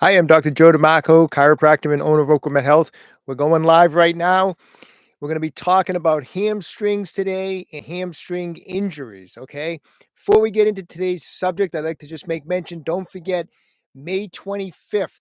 Hi, I'm Dr. Joe DeMarco, chiropractor and owner of OcraMed Health. We're going live right now. We're going to be talking about hamstrings today and hamstring injuries. Okay. Before we get into today's subject, I'd like to just make mention, don't forget May 25th,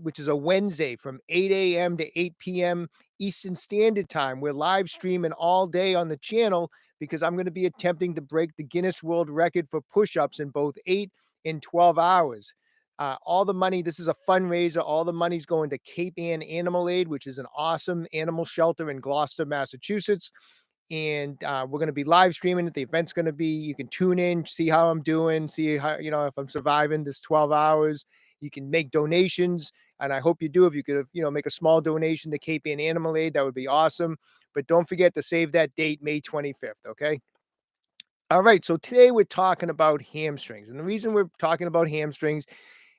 which is a Wednesday, from 8 a.m. to 8 p.m. Eastern Standard Time. We're live streaming all day on the channel because I'm going to be attempting to break the Guinness World Record for push-ups in both 8 and 12 hours. All the money, this is a fundraiser. All the money's going to Cape Ann Animal Aid, which is an awesome animal shelter in Gloucester, Massachusetts. And we're going to be live streaming it. The event's going to be, you can tune in, see how I'm doing, see how, if I'm surviving this 12 hours. You can make donations. And I hope you do. If you could, make a small donation to Cape Ann Animal Aid, that would be awesome. But don't forget to save that date, May 25th. Okay. All right. So today we're talking about hamstrings. And the reason we're talking about hamstrings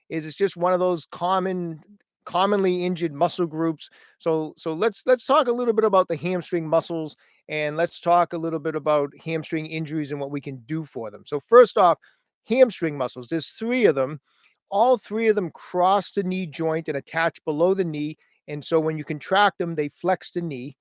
is it's just one of those commonly injured muscle groups. So let's talk a little bit about the hamstring muscles, and let's talk a little bit about hamstring injuries and what we can do for them. So first off, hamstring muscles, there's three of them. All three of them cross the knee joint and attach below the knee. And so when you contract them, they flex the knee,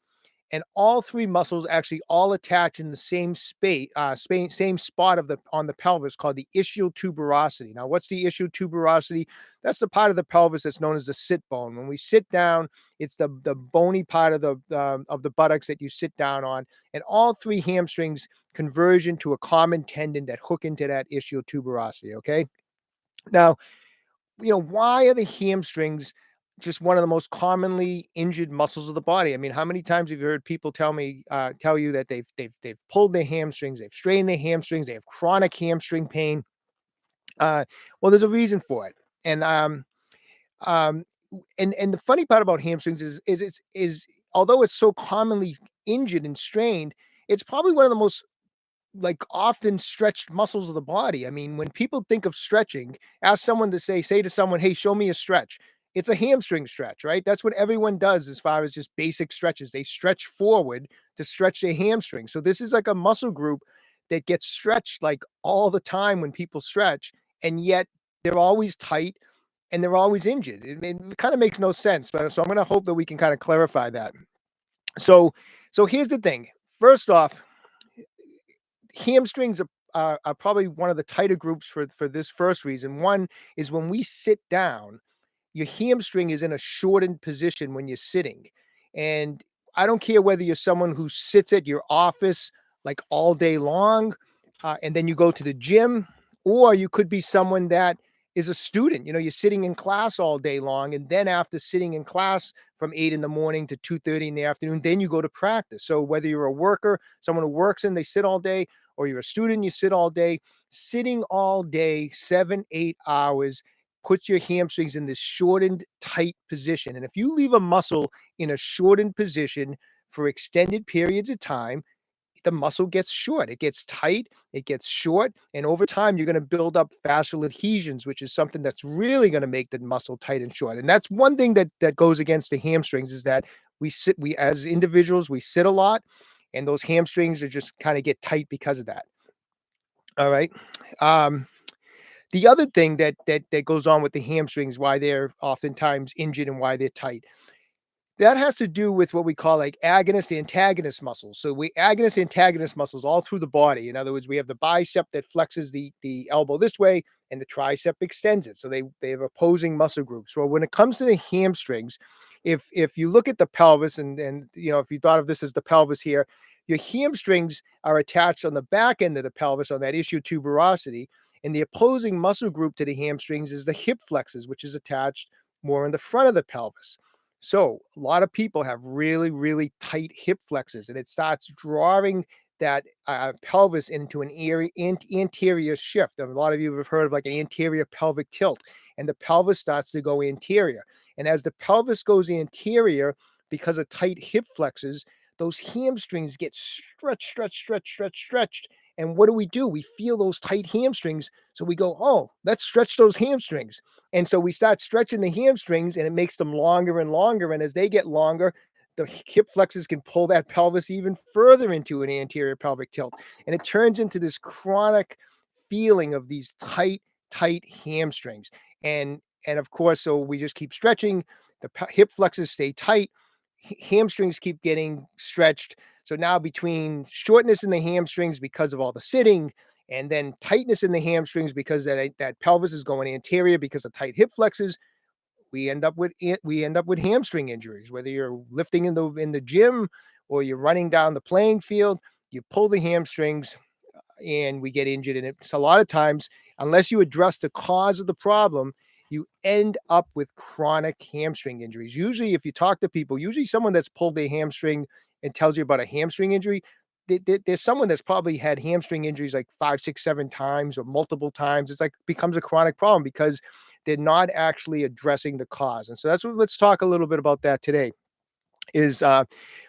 and all three muscles actually all attach in the same same spot on the pelvis, called the ischial tuberosity. Now, what's the ischial tuberosity? That's the part of the pelvis that's known as the sit bone. When we sit down, it's the bony part of the buttocks that you sit down on, and all three hamstrings converge into a common tendon that hook into that ischial tuberosity. Okay, now why are the hamstrings just one of the most commonly injured muscles of the body? I mean, how many times have you heard people tell you that they've pulled their hamstrings, they've strained their hamstrings, they have chronic hamstring pain? Well, there's a reason for it, and um, and the funny part about hamstrings is although it's so commonly injured and strained, it's probably one of the most like often stretched muscles of the body. I mean, when people think of stretching, ask someone to say to someone, "Hey, show me a stretch." It's a hamstring stretch, right? That's what everyone does as far as just basic stretches. They stretch forward to stretch their hamstring. So this is like a muscle group that gets stretched like all the time when people stretch, and yet they're always tight and they're always injured. It kind of makes no sense. But so I'm going to hope that we can kind of clarify that. So so here's the thing. First off, hamstrings are probably one of the tighter groups for this first reason. One is when we sit down, your hamstring is in a shortened position when you're sitting. And I don't care whether you're someone who sits at your office like all day long, and then you go to the gym, or you could be someone that is a student. You're sitting in class all day long, and then after sitting in class from 8 in the morning to 2:30 in the afternoon, then you go to practice. So whether you're a worker, someone who works and they sit all day, or you're a student, you sit all day, sitting all day, 7, 8 hours, puts your hamstrings in this shortened, tight position. And if you leave a muscle in a shortened position for extended periods of time, the muscle gets short. It gets tight, it gets short, and over time, you're going to build up fascial adhesions, which is something that's really going to make the muscle tight and short. And that's one thing that goes against the hamstrings, is that we as individuals, we sit a lot, and those hamstrings are just kind of get tight because of that. All right. Um, the other thing that goes on with the hamstrings, why they're oftentimes injured and why they're tight, that has to do with what we call like agonist antagonist muscles. So we agonist antagonist muscles all through the body. In other words, we have the bicep that flexes the elbow this way, and the tricep extends it. So they have opposing muscle groups. Well, when it comes to the hamstrings, if you look at the pelvis, and if you thought of this as the pelvis here, your hamstrings are attached on the back end of the pelvis on that ischial tuberosity, and the opposing muscle group to the hamstrings is the hip flexors, which is attached more in the front of the pelvis. So a lot of people have really, really tight hip flexors, and it starts drawing that pelvis into an anterior shift. A lot of you have heard of like an anterior pelvic tilt, and the pelvis starts to go anterior. And as the pelvis goes anterior, because of tight hip flexors, those hamstrings get stretched. And what do? We feel those tight hamstrings. So we go, oh, let's stretch those hamstrings. And so we start stretching the hamstrings, and it makes them longer and longer. And as they get longer, the hip flexors can pull that pelvis even further into an anterior pelvic tilt. And it turns into this chronic feeling of these tight hamstrings. And And of course, so we just keep stretching. The hip flexors stay tight. Hamstrings keep getting stretched. So now between shortness in the hamstrings because of all the sitting, and then tightness in the hamstrings because that pelvis is going anterior because of tight hip flexors, we end up with hamstring injuries. Whether you're lifting in the gym or you're running down the playing field, you pull the hamstrings and we get injured. And it's a lot of times, unless you address the cause of the problem, you end up with chronic hamstring injuries. Usually, if you talk to people, usually someone that's pulled their hamstring and tells you about a hamstring injury, there's someone that's probably had hamstring injuries like 5, 6, 7 times or multiple times. It's like becomes a chronic problem because they're not actually addressing the cause. And so that's what let's talk a little bit about that today. Is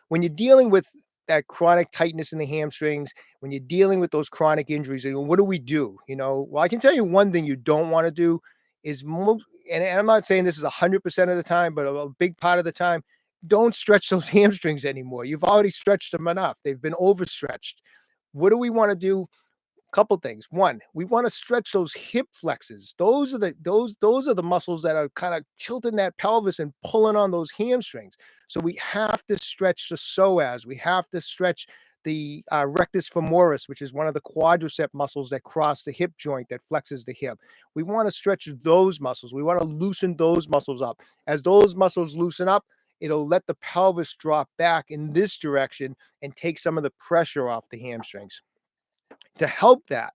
when you're dealing with that chronic tightness in the hamstrings, when you're dealing with those chronic injuries, what do we do? Well, I can tell you one thing you don't want to do is and I'm not saying this is 100% of the time, but a big part of the time, don't stretch those hamstrings anymore. You've already stretched them enough. They've been overstretched. What do we want to do? Couple things. One, we want to stretch those hip flexors. Those are the muscles that are kind of tilting that pelvis and pulling on those hamstrings. So we have to stretch the psoas. We have to stretch the rectus femoris, which is one of the quadricep muscles that cross the hip joint that flexes the hip. We want to stretch those muscles. We want to loosen those muscles up. As those muscles loosen up, it'll let the pelvis drop back in this direction and take some of the pressure off the hamstrings. To help that,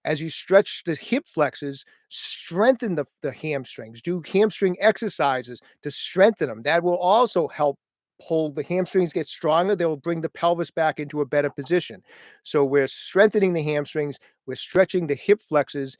as you stretch the hip flexors, strengthen the hamstrings, do hamstring exercises to strengthen them. That will also help pull the hamstrings get stronger. They will bring the pelvis back into a better position. So we're strengthening the hamstrings, we're stretching the hip flexors.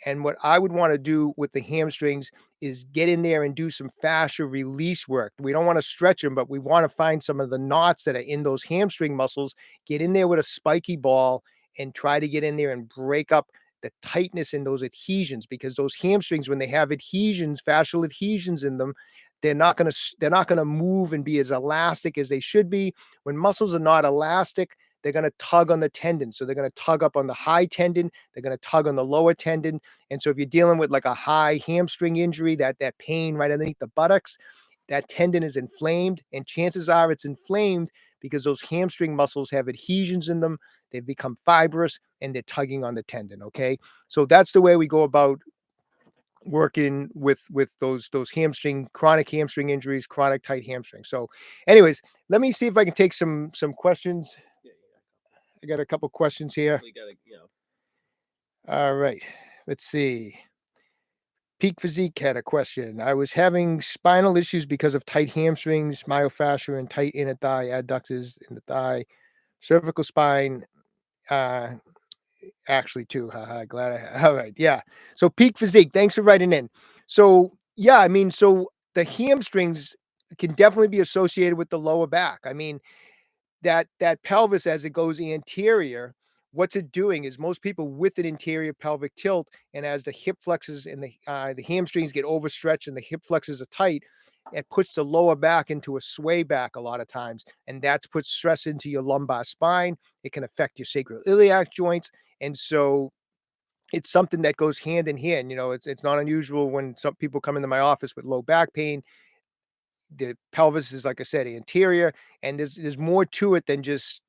And what I would want to do with the hamstrings is get in there and do some fascia release work. We don't want to stretch them, but we want to find some of the knots that are in those hamstring muscles, get in there with a spiky ball and try to get in there and break up the tightness in those adhesions, because those hamstrings, when they have adhesions, fascial adhesions in them, they're not going to move and be as elastic as they should be. When muscles are not elastic, they're going to tug on the tendon. So they're going to tug up on the high tendon, they're going to tug on the lower tendon. And so if you're dealing with like a high hamstring injury, that pain right underneath the buttocks, that tendon is inflamed, and chances are it's inflamed because those hamstring muscles have adhesions in them. They've become fibrous and they're tugging on the tendon. Okay. So that's the way we go about working with those hamstring, chronic hamstring injuries, chronic tight hamstring. So anyways, let me see if I can take some questions. I got a couple questions here. All right. Let's see. Peak Physique had a question. I was having spinal issues because of tight hamstrings, myofascia, and tight inner thigh adductors in the thigh, cervical spine. Uh, Actually, too. Haha, glad all right. Yeah. So Peak Physique, thanks for writing in. So yeah, I mean, so the hamstrings can definitely be associated with the lower back. I mean, that pelvis as it goes anterior, what's it doing is most people with an interior pelvic tilt, and as the hip flexors and the hamstrings get overstretched and the hip flexors are tight, it puts the lower back into a sway back a lot of times, and that's puts stress into your lumbar spine. It can affect your sacroiliac joints, and so it's something that goes hand in hand. It's not unusual when some people come into my office with low back pain. The pelvis is, like I said, anterior, and there's more to it than just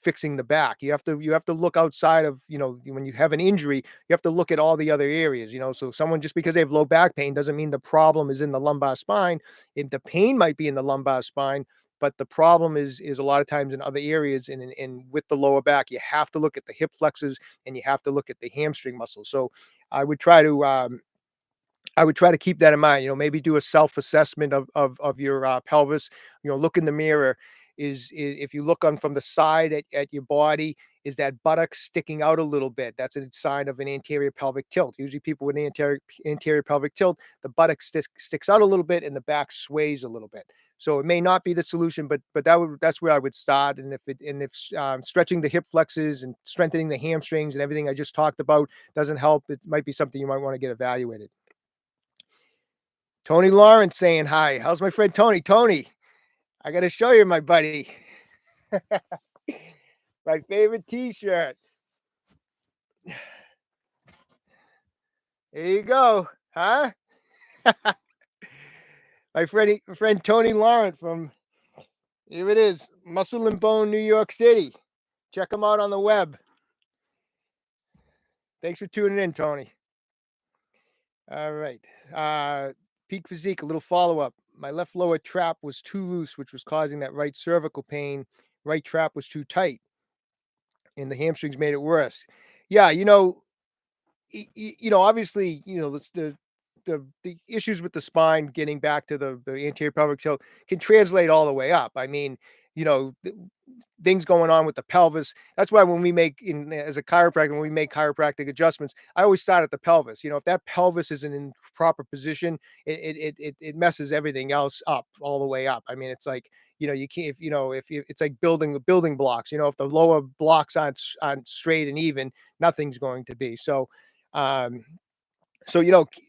fixing the back. You have to look outside of, when you have an injury, you have to look at all the other areas. So someone, just because they have low back pain doesn't mean the problem is in the lumbar spine. If the pain might be in the lumbar spine, but the problem is a lot of times in other areas. And with the lower back, you have to look at the hip flexors and you have to look at the hamstring muscles. So I would try to keep that in mind. Maybe do a self-assessment of your pelvis. Look in the mirror. Is if you look on from the side at your body, is that buttock sticking out a little bit? That's a sign of an anterior pelvic tilt. Usually, people with an anterior pelvic tilt, the buttock sticks out a little bit and the back sways a little bit. So it may not be the solution, but that's where I would start. And if stretching the hip flexors and strengthening the hamstrings and everything I just talked about doesn't help, it might be something you might want to get evaluated. Tony Lawrence saying hi. How's my friend Tony? Tony, I got to show you my buddy. My favorite t-shirt. There you go. Huh? My friend Tony Lawrence from here it is, Muscle and Bone, New York City. Check him out on the web. Thanks for tuning in, Tony. All right. Peak physique, a little follow up. My left lower trap was too loose, which was causing that right cervical pain. Right trap was too tight, and the hamstrings made it worse. Yeah, obviously, the issues with the spine getting back to the anterior pelvic tilt can translate all the way up. I mean, you know, things going on with the pelvis. That's why when we make as a chiropractor, when we make chiropractic adjustments, I always start at the pelvis. If that pelvis isn't in proper position, it messes everything else up all the way up. I mean, it's like, you can't, if you, it's like building blocks. If the lower blocks aren't straight and even, nothing's going to be. Um,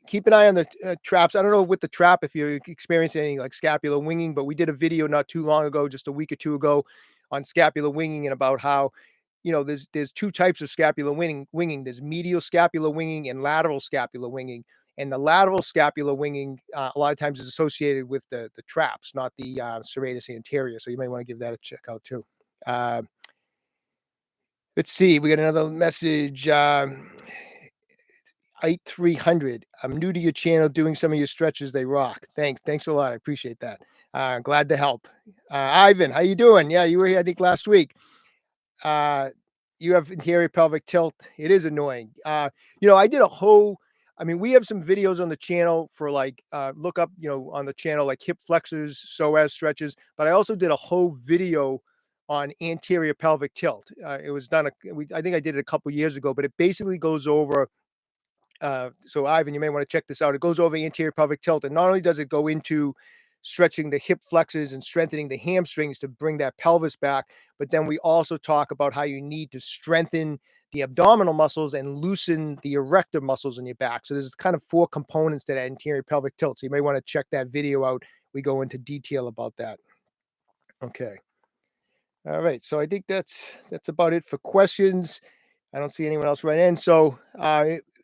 keep an eye on the traps. I don't know with the trap if you experience any like scapular winging, but we did a video not too long ago, just a week or two ago, on scapular winging and about how there's two types of scapular winging. There's medial scapular winging and lateral scapular winging. And the lateral scapular winging a lot of times is associated with the traps, not the serratus anterior. So you may want to give that a check out too. Uh, let's see. We got another message. 300. I'm new to your channel, doing some of your stretches. They rock. Thanks a lot. I appreciate that. Glad to help. Ivan, how you doing? Yeah, you were here, I think, last week. You have anterior pelvic tilt. It is annoying. I did a whole. I mean, we have some videos on the channel for like look up, on the channel like hip flexors, psoas stretches. But I also did a whole video on anterior pelvic tilt. It was done. I think I did it a couple years ago, but it basically goes over so Ivan, you may want to check this out. It goes over anterior pelvic tilt, and not only does it go into stretching the hip flexors and strengthening the hamstrings to bring that pelvis back, but then we also talk about how you need to strengthen the abdominal muscles and loosen the erector muscles in your back. So there's kind of four components to that anterior pelvic tilt. So you may want to check that video out. We go into detail about that. Okay. All right. So I think that's about it for questions. I don't see anyone else right in. So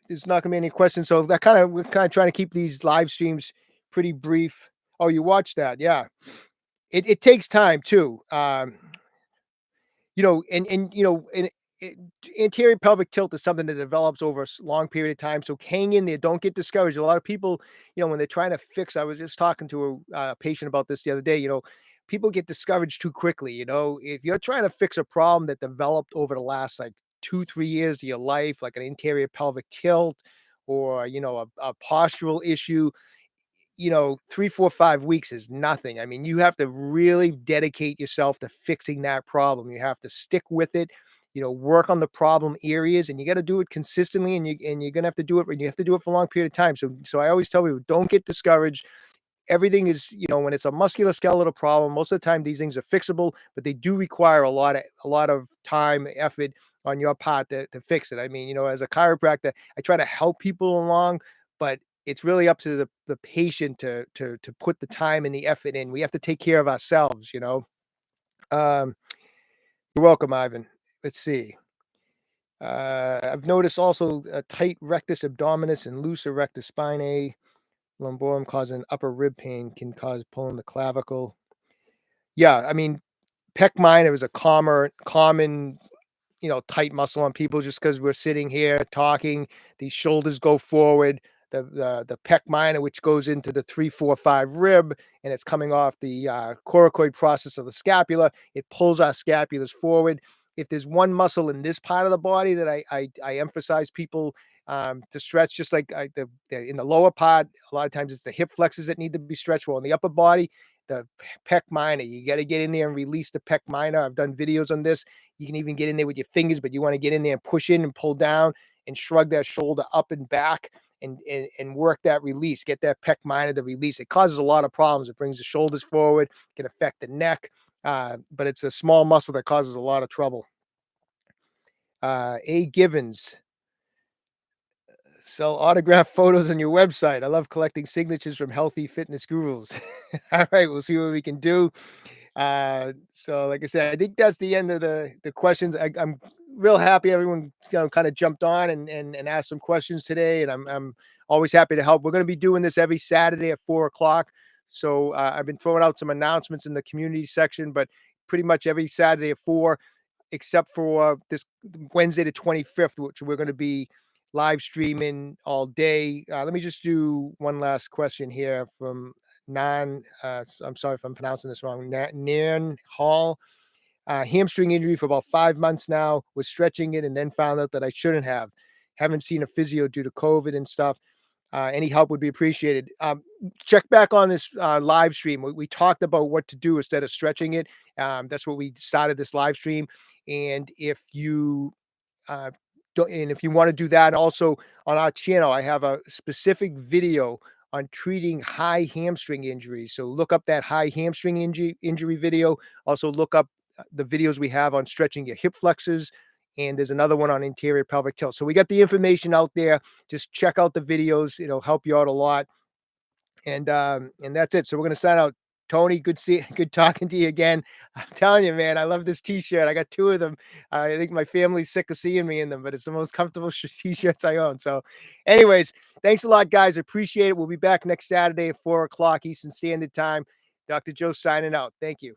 there's not gonna be any questions. So we're kind of trying to keep these live streams pretty brief. Oh, you watched that? Yeah. It takes time too. And anterior pelvic tilt is something that develops over a long period of time. So hang in there. Don't get discouraged. A lot of people, when they're trying to fix, I was just talking to a patient about this the other day. People get discouraged too quickly. If you're trying to fix a problem that developed over the last like 2-3 years of your life, like an anterior pelvic tilt or, a postural issue, 3, 4, 5 weeks is nothing. I mean, you have to really dedicate yourself to fixing that problem. You have to stick with it, work on the problem areas, and you got to do it consistently, and you're gonna have to do it, and you have to do it for a long period of time. So I always tell people, don't get discouraged. Everything is, when it's a musculoskeletal problem, most of the time these things are fixable, but they do require a lot of time, effort on your part to fix it. I mean, as a chiropractor, I try to help people along, but it's really up to the patient to put the time and the effort in. We have to take care of ourselves. Um, you're welcome, Ivan. Let's see. I've noticed also a tight rectus abdominis and loose erectus spinae lumborum causing upper rib pain can cause pulling the clavicle. Yeah, I mean, pec minor is a common tight muscle on people just because we're sitting here talking. These shoulders go forward. The pec minor, which goes into the 3, 4, 5 rib, and it's coming off the coracoid process of the scapula. It pulls our scapulas forward. If there's one muscle in this part of the body that I emphasize people to stretch, just like in the lower part, a lot of times it's the hip flexors that need to be stretched. Well, in the upper body, the pec minor, you got to get in there and release the pec minor. I've done videos on this. You can even get in there with your fingers, but you want to get in there and push in and pull down and shrug that shoulder up and back and work that release. Get that pec minor to release. It causes a lot of problems. It brings the shoulders forward, can affect the neck, but it's a small muscle that causes a lot of trouble. A. Givens. Sell autographed photos on your website. I love collecting signatures from healthy fitness gurus. All right, we'll see what we can do. So like I said, I think that's the end of the questions. I'm real happy everyone kind of jumped on and asked some questions today, and I'm always happy to help. We're going to be doing this every Saturday at 4 o'clock. So I've been throwing out some announcements in the community section, but pretty much every Saturday at 4, except for this Wednesday the 25th, which we're going to be live streaming all day. Let me just do one last question here from Nan. I'm sorry if I'm pronouncing this wrong. Nan Hall. Hamstring injury for about 5 months now. Was stretching it and then found out that I shouldn't have. Haven't seen a physio due to COVID and stuff. Any help would be appreciated. Check back on this live stream. We talked about what to do instead of stretching it. That's what we started this live stream. And if you uh, and if you want to do that, also on our channel, I have a specific video on treating high hamstring injuries. So look up that high hamstring injury video. Also look up the videos we have on stretching your hip flexors. And there's another one on anterior pelvic tilt. So we got the information out there. Just check out the videos. It'll help you out a lot. And that's it. So we're gonna sign out. Tony, good talking to you again. I'm telling you, man, I love this T-shirt. I got two of them. I think my family's sick of seeing me in them, but it's the most comfortable T-shirts I own. So, anyways, thanks a lot, guys. I appreciate it. We'll be back next Saturday at 4 o'clock Eastern Standard Time. Dr. Joe signing out. Thank you.